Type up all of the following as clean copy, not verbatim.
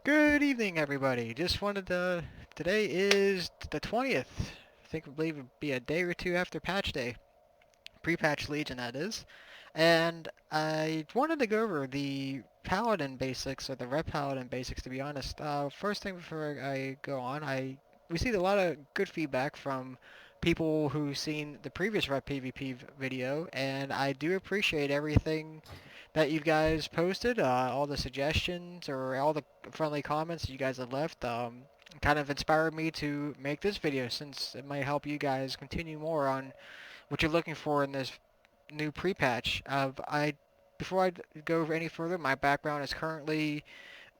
Good evening, everybody. Just wanted to. Today is the 20th. I believe it'd be a day or two after Patch Day, pre-patch Legion, that is. And I wanted to go over the Paladin basics or the Ret Paladin basics. To be honest, first thing before I go on, I received a lot of good feedback from people who've seen the previous Ret PvP video, and I do appreciate everything that you guys posted, all the suggestions or all the friendly comments you guys have left. Kind of inspired me to make this video since it might help you guys continue more on what you're looking for in this new pre-patch. Before I go over any further, my background is currently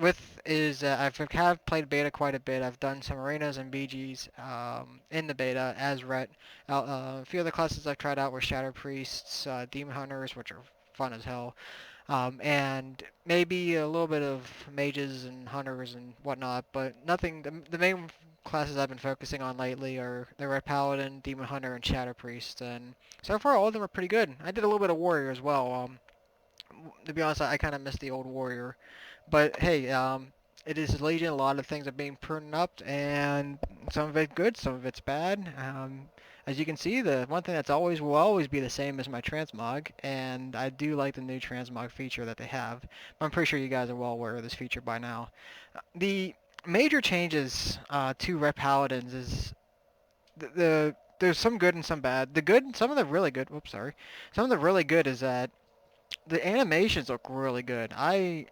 have played beta quite a bit. I've done some arenas and BGs in the beta as Ret. A few other classes I've tried out were Shadow Priests, Demon Hunters, which are fun as hell, and maybe a little bit of mages and hunters and whatnot, but nothing. The main classes I've been focusing on lately are the Red Paladin, Demon Hunter, and Shadow Priest, and so far all of them are pretty good. I did a little bit of Warrior as well. To be honest, I kind of missed the old Warrior, but hey, it is Legion. A lot of things are being pruned up, and some of it good, some of it's bad. As you can see, the one thing that's always will always be the same is my transmog, and I do like the new transmog feature that they have. I'm pretty sure you guys are well aware of this feature by now. The major changes to Ret Paladins is there's some good and some bad. Some of the really good. Whoops, sorry. Some of the really good is that the animations look really good. I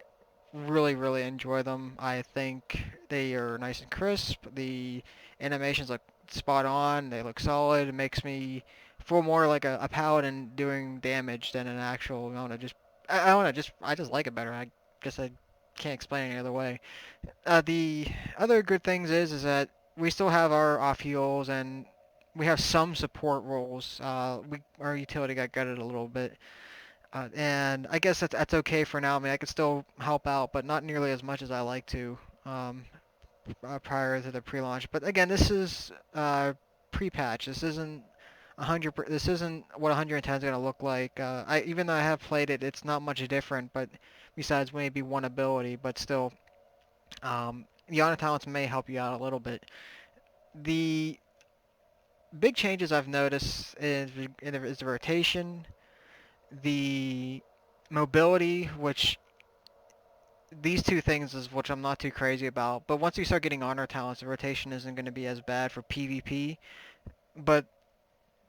really enjoy them. I think they are nice and crisp. The animations look spot on. They look solid. It makes me feel more like a paladin doing damage than an actual. I don't know. I just like it better. I guess I can't explain it any other way. The other good things is that we still have our off heals and we have some support roles. Our utility got gutted a little bit. And I guess that's okay for now. I mean, I can still help out, but not nearly as much as I like to prior to the pre-launch. But again, this is pre-patch. This isn't 100. This isn't what 110 is going to look like. Even though I have played it, it's not much different. But besides maybe one ability, but still, the honor talents may help you out a little bit. The big changes I've noticed is the rotation, the mobility, which these two things is which I'm not too crazy about. But once you start getting honor talents, the rotation isn't going to be as bad for PvP. But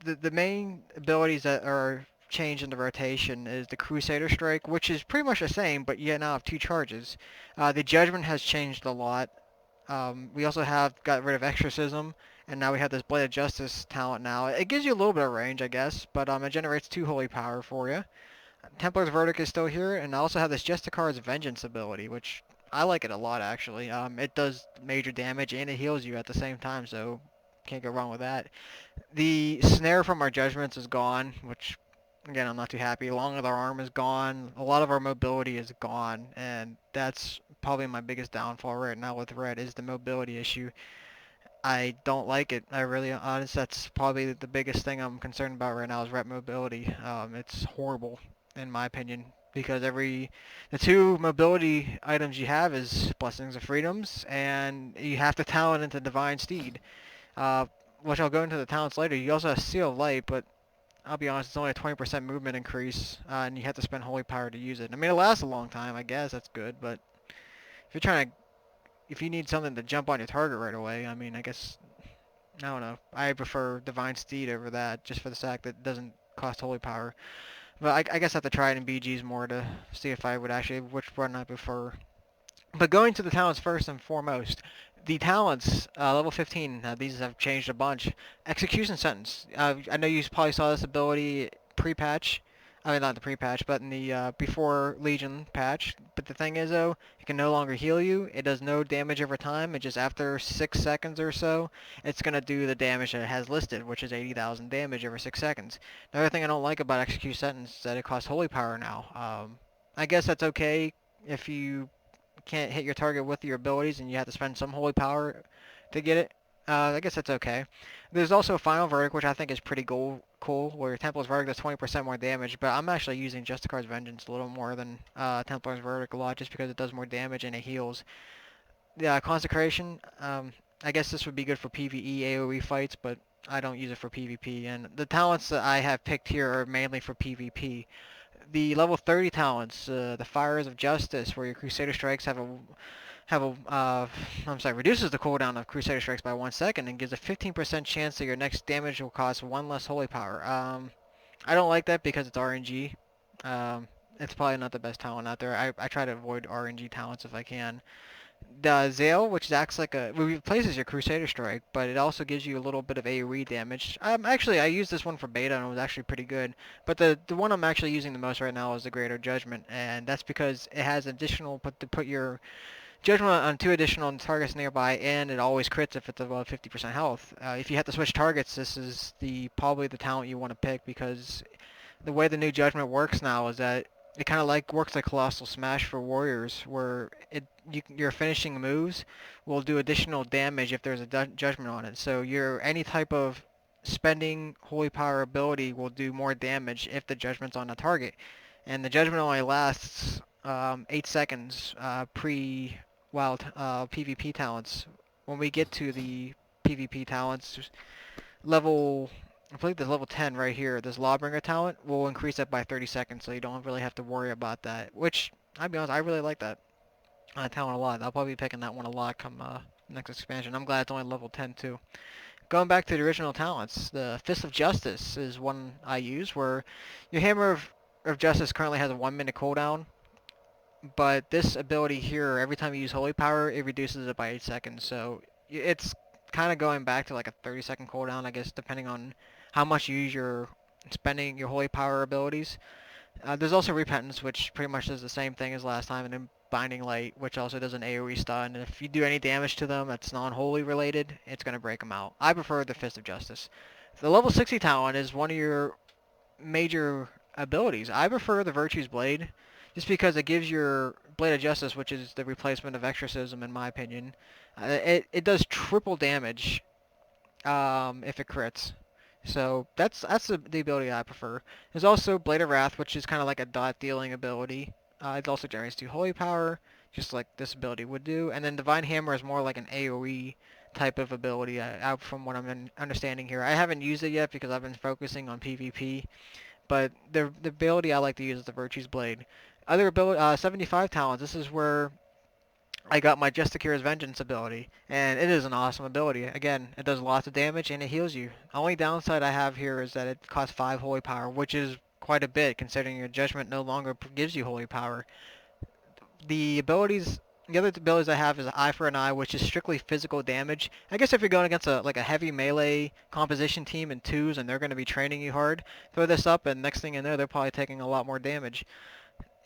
the main abilities that are changed in the rotation is the Crusader Strike, which is pretty much the same, but you now have two charges. The Judgment has changed a lot. We also have got rid of Exorcism, and now we have this Blade of Justice talent now. It gives you a little bit of range, I guess, but it generates 2 holy power for you. Templar's Verdict is still here, and I also have this Justicar's Vengeance ability, which I like it a lot actually. It does major damage and it heals you at the same time, so can't go wrong with that. The Snare from our Judgments is gone, which again I'm not too happy. Long of our arm is gone. A lot of our mobility is gone, and that's probably my biggest downfall right now with Red is the mobility issue. I don't like it. I really, honest, that's probably the biggest thing I'm concerned about right now is rep mobility. It's horrible, in my opinion, because the two mobility items you have is Blessings of Freedoms, and you have to talent into Divine Steed, uh, which I'll go into the talents later. You also have Seal of Light, but I'll be honest, it's only a 20% movement increase, and you have to spend Holy Power to use it. I mean, it lasts a long time, I guess, that's good, but if you need something to jump on your target right away, I mean, I guess I don't know. I prefer Divine Steed over that, just for the fact that it doesn't cost Holy Power. But I guess I have to try it in BGs more to see if I would actually, which one I prefer. But going to the talents first and foremost, the talents, level 15, these have changed a bunch. Execution Sentence. I know you probably saw this ability pre-patch. I mean, not the pre-patch, but in the before Legion patch. But the thing is, though, it can no longer heal you. It does no damage over time. It just after 6 seconds or so, it's going to do the damage that it has listed, which is 80,000 damage over 6 seconds. Another thing I don't like about Execute Sentence is that it costs Holy Power now. I guess that's okay if you can't hit your target with your abilities and you have to spend some holy power to get it. I guess that's okay. There's also Final Verdict, which I think is pretty cool, where your Templar's Verdict does 20% more damage, but I'm actually using Justicar's Vengeance a little more than Templar's Verdict a lot just because it does more damage and it heals. Yeah, Consecration. I guess this would be good for PvE AoE fights, but I don't use it for PvP. And the talents that I have picked here are mainly for PvP. The level 30 talents, the Fires of Justice, where your Crusader Strikes I'm sorry, reduces the cooldown of Crusader Strikes by 1 second and gives a 15% chance that your next damage will cost one less holy power. I don't like that because it's RNG. It's probably not the best talent out there. I try to avoid RNG talents if I can. The Zale, which acts like it replaces your Crusader Strike, but it also gives you a little bit of AoE damage. Actually, I used this one for beta and it was actually pretty good. But the one I'm actually using the most right now is the Greater Judgment, and that's because it has additional to put your Judgment on 2 additional targets nearby, and it always crits if it's above 50% health. If you have to switch targets, this is probably the talent you want to pick, because the way the new Judgment works now is that it kind of works like Colossal Smash for warriors, where your finishing moves will do additional damage if there's a Judgment on it. So your any type of spending Holy Power ability will do more damage if the Judgment's on a target, and the Judgment only lasts 8 seconds pre-wild PvP talents. When we get to the PvP talents, level I believe there's level 10 right here. This Lawbringer talent will increase that by 30 seconds, so you don't really have to worry about that. Which, I'll be honest, I really like that talent a lot. I'll probably be picking that one a lot come next expansion. I'm glad it's only level 10 too. Going back to the original talents, the Fist of Justice is one I use, where your Hammer of Justice currently has a 1 minute cooldown, but this ability here, every time you use Holy Power, it reduces it by 8 seconds. So it's kind of going back to like a 30-second cooldown, I guess, depending on how much you use your spending your Holy Power abilities. There's also Repentance, which pretty much does the same thing as last time, and then Binding Light, which also does an AoE stun. And if you do any damage to them that's non-holy related, it's going to break them out. I prefer the Fist of Justice. The level 60 talent is one of your major abilities. I prefer the Virtue's Blade, just because it gives your Blade of Justice, which is the replacement of Exorcism in my opinion. It does triple damage if it crits. So that's the ability I prefer. There's also Blade of Wrath, which is kind of like a dot dealing ability. It also generates 2 holy power, just like this ability would do. And then Divine Hammer is more like an AoE type of ability, out from what I'm understanding here. I haven't used it yet because I've been focusing on PvP, but the ability I like to use is the Virtue's Blade. Other ability, 75 talents. This is where I got my Justicare's Vengeance ability, and it is an awesome ability. Again, it does lots of damage and it heals you. The only downside I have here is that it costs 5 holy power, which is quite a bit considering your Judgment no longer gives you holy power. The other abilities I have is Eye for an Eye, which is strictly physical damage. I guess if you're going against a heavy melee composition team in twos and they're going to be training you hard, throw this up and next thing you know, they're probably taking a lot more damage.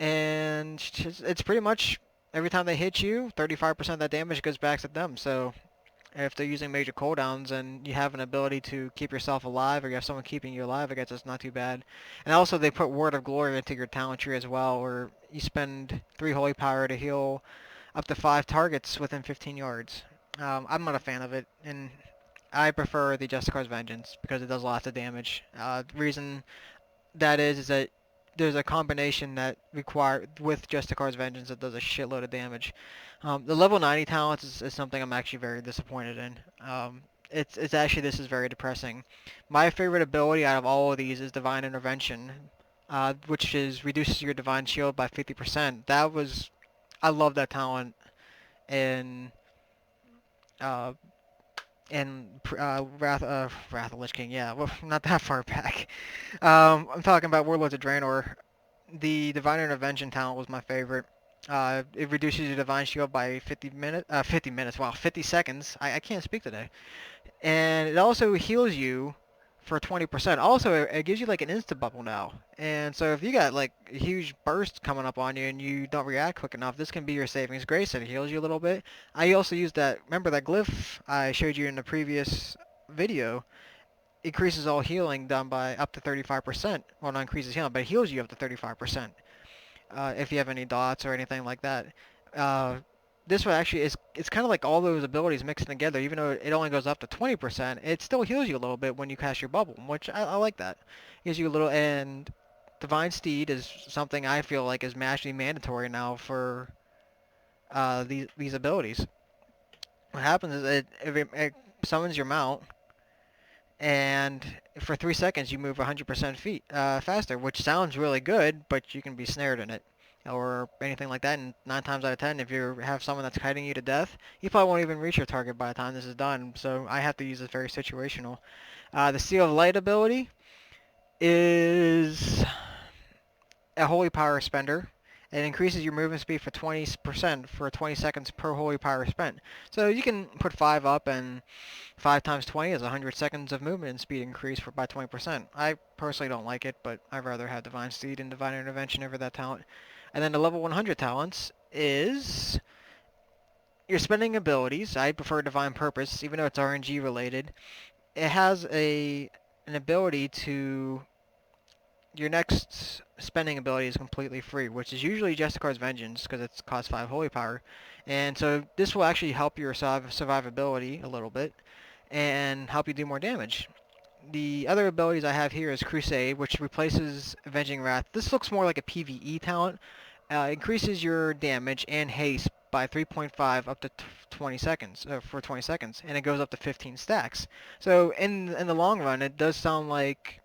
And it's pretty much every time they hit you, 35% of that damage goes back to them. So if they're using major cooldowns and you have an ability to keep yourself alive, or you have someone keeping you alive, I guess it's not too bad. And also they put Word of Glory into your talent tree as well, where you spend 3 holy power to heal up to 5 targets within 15 yards. I'm not a fan of it, and I prefer the Justicar's Vengeance because it does lots of damage. The reason that is that there's a combination that with Justicar's Vengeance that does a shitload of damage. The level 90 talents is something I'm actually very disappointed in. It's actually, this is very depressing. My favorite ability out of all of these is Divine Intervention, which reduces your Divine Shield by 50%. I love that talent in uh, Wrath of Lich King. Yeah, well, not that far back. I'm talking about Warlords of Draenor. The Divine Intervention talent was my favorite. It reduces your Divine Shield by 50 minutes. Wow, 50 seconds. I can't speak today. And it also heals you for 20%. Also, it gives you like an insta bubble now. And so if you got like a huge burst coming up on you and you don't react quick enough, this can be your savings grace. It heals you a little bit. I also used remember that glyph I showed you in the previous video? Increases all healing done by up to 35%. Well, not increases healing, but it heals you up to 35%. If you have any dots or anything like that. Uh, this one actually it's kind of like all those abilities mixed together. Even though it only goes up to 20%, it still heals you a little bit when you cast your bubble, which I like that. Gives you a little, and Divine Steed is something I feel like is actually mandatory now for these abilities. what happens is it summons your mount, and for 3 seconds you move 100% feet faster, which sounds really good, but you can be snared in it or anything like that. And 9 times out of 10, if you have someone that's kiting you to death, you probably won't even reach your target by the time this is done. So I have to use this very situational. The Seal of Light ability is a holy power spender. It increases your movement speed for 20% for 20 seconds per holy power spent. So you can put 5 up, and 5 times 20 is 100 seconds of movement and speed increase by 20%. I personally don't like it, but I'd rather have Divine Steed and Divine Intervention over that talent. And then the level 100 talents is your spending abilities. I prefer Divine Purpose, even though it's RNG related. It has an ability to... Your next spending ability is completely free, which is usually Justicar's Vengeance because it's cost 5 holy power. And so this will actually help your survivability a little bit and help you do more damage. The other abilities I have here is Crusade, which replaces Avenging Wrath. This looks more like a PvE talent. Increases your damage and haste by 3.5 up to 20 seconds, for 20 seconds, and it goes up to 15 stacks. So in the long run, it does sound like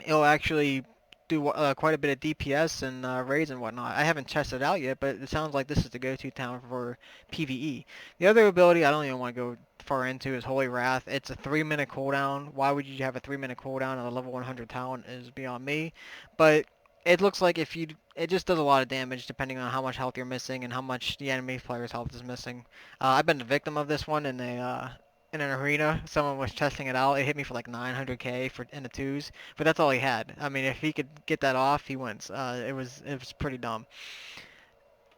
it'll actually do quite a bit of DPS and raids and whatnot. I haven't tested it out yet, but it sounds like this is the go-to talent for PvE. The other ability I don't even want to go far into is Holy Wrath. It's a 3-minute cooldown. Why would you have a 3-minute cooldown on a level 100 talent is beyond me. But it looks like it just does a lot of damage depending on how much health you're missing and how much the enemy player's health is missing. I've been the victim of this one in an arena. Someone was testing it out. It hit me for like 900k in the twos, but that's all he had. I mean, if he could get that off, he wins. It was pretty dumb.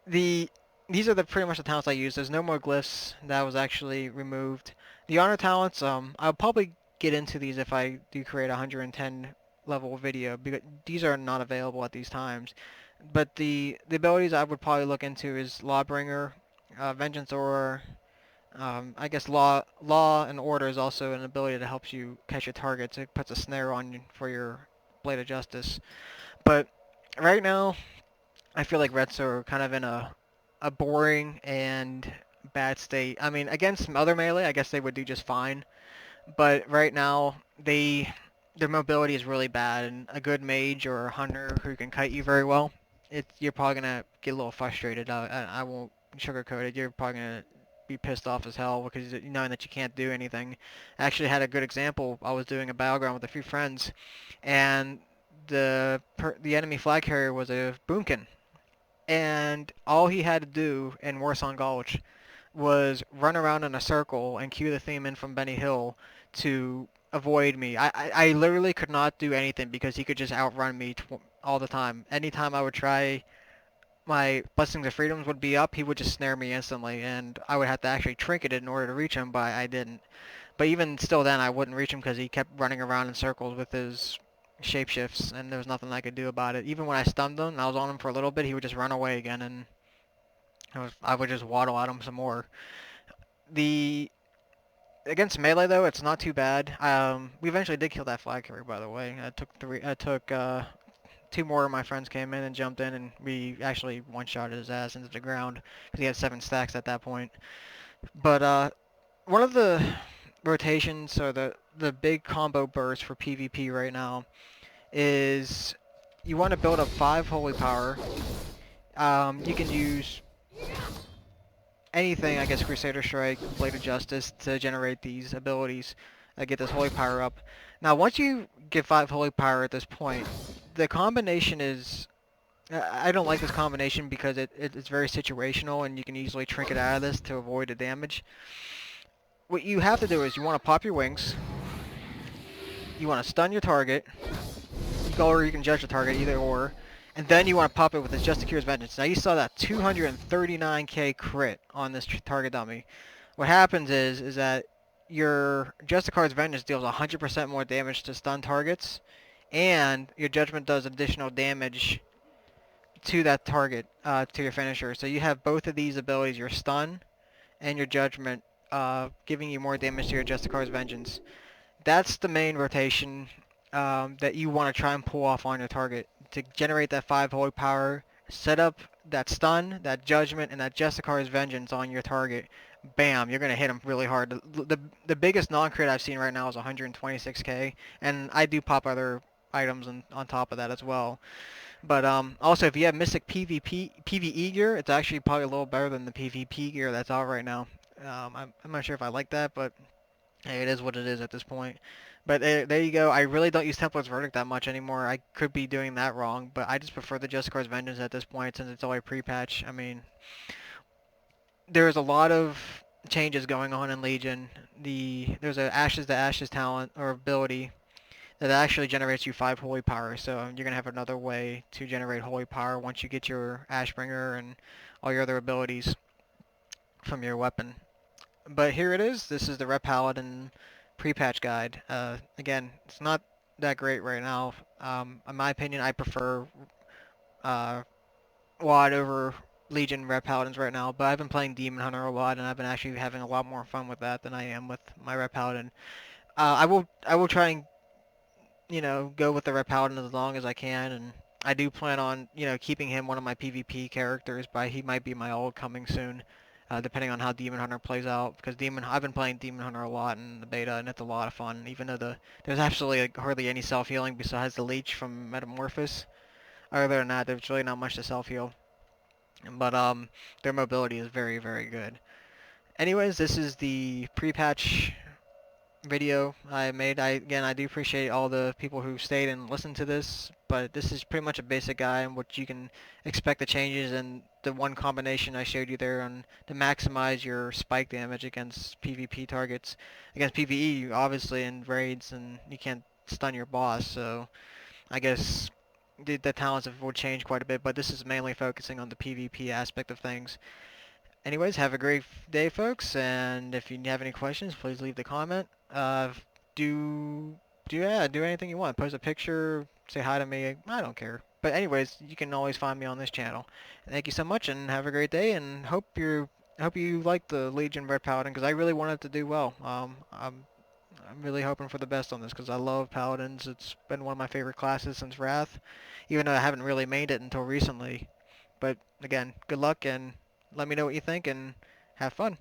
These are pretty much the talents I use. There's no more glyphs. That was actually removed. The honor talents, I'll probably get into these if I do create a 110 level video, because these are not available at these times. But the abilities I would probably look into is Lawbringer, Vengeance Aura. I guess law and order is also an ability that helps you catch your targets. It puts a snare on you for your Blade of Justice. But right now, I feel like Rets are kind of in a boring and bad state. I mean, against some other melee, I guess they would do just fine. But right now, their mobility is really bad, and a good mage or a hunter who can kite you very well, you're probably gonna get a little frustrated. I won't sugarcoat it. You're probably gonna be pissed off as hell because knowing that you can't do anything. I actually had a good example. I was doing a battleground with a few friends, and the enemy flag carrier was a boomkin, and all he had to do in Warsaw Gulch was run around in a circle and cue the theme in from Benny Hill to avoid me. I literally could not do anything because he could just outrun me all the time. Anytime I would try, my Blessings of Freedoms would be up, he would just snare me instantly, and I would have to actually trinket it in order to reach him, but I didn't. But even still then, I wouldn't reach him because he kept running around in circles with his shapeshifts, and there was nothing I could do about it. Even when I stunned him and I was on him for a little bit, he would just run away again, and I would just waddle at him some more. Against melee though, it's not too bad. We eventually did kill that flag carrier, by the way. I took 2 more of my friends came in and jumped in, and we actually one-shotted his ass into the ground because he had 7 stacks at that point. But one of the rotations, or the big combo burst for PvP right now, is you want to build up 5 holy power. You can use anything, I guess, Crusader Strike, Blade of Justice, to generate these abilities, get this holy power up. Now, once you get 5 holy power at this point, the combination is... I don't like this combination because it's very situational, and you can easily trinket out of this to avoid the damage. What you have to do is you want to pop your wings, you want to stun your target, or you can judge the target, either or, and then you want to pop it with this Just Cures Vengeance. Now you saw that 239k crit on this target dummy. What happens is that your Justicar's Vengeance deals 100% more damage to stun targets, and your Judgment does additional damage to that target, to your finisher. So you have both of these abilities, your stun and your Judgment, giving you more damage to your Justicar's Vengeance. That's the main rotation that you want to try and pull off on your target to generate that 5 holy power, set up that stun, that judgment, and that Jessicar's vengeance on your target, bam, you're gonna hit them really hard. The biggest non-crit I've seen right now is 126k, and I do pop other items on top of that as well. But also if you have Mystic PvE gear, it's actually probably a little better than the PvP gear that's out right now. I'm not sure if I like that, but hey, it is what it is at this point. But there you go. I really don't use Templar's Verdict that much anymore. I could be doing that wrong, but I just prefer the Justicar's Vengeance at this point since it's already pre-patch. I mean, there's a lot of changes going on in Legion. There's a Ashes to Ashes talent or ability that actually generates you 5 holy power. So you're gonna have another way to generate holy power once you get your Ashbringer and all your other abilities from your weapon. But here it is. This is the Ret Paladin pre-patch guide. Again, it's not that great right now. In my opinion, I prefer uh, WoD over Legion Ret Paladins right now, but I've been playing Demon Hunter a lot, and I've been actually having a lot more fun with that than I am with my Ret Paladin. I will try and go with the Ret Paladin as long as I can, and I do plan on keeping him one of my PvP characters, but he might be my ult coming soon. Depending on how Demon Hunter plays out, because I've been playing Demon Hunter a lot in the beta, and it's a lot of fun. Even though there's absolutely like, hardly any self healing besides the leech from Metamorphosis. Other than that, there's really not much to self heal. But their mobility is very, very good. Anyways, this is the pre-patch video I made. Again, I do appreciate all the people who stayed and listened to this, but this is pretty much a basic guide on what you can expect the changes and the one combination I showed you there on to maximize your spike damage against PvP targets. Against PvE, obviously in raids, and you can't stun your boss, so I guess the talents will change quite a bit, but this is mainly focusing on the PvP aspect of things. Anyways, have a great day, folks, and if you have any questions, please leave the comment. Do do anything you want. Post a picture, say hi to me. I don't care. But anyways, you can always find me on this channel. Thank you so much, and have a great day. And hope you like the Legion Red Paladin because I really want it to do well. I'm really hoping for the best on this because I love Paladins. It's been one of my favorite classes since Wrath, even though I haven't really made it until recently. But again, good luck and let me know what you think and have fun.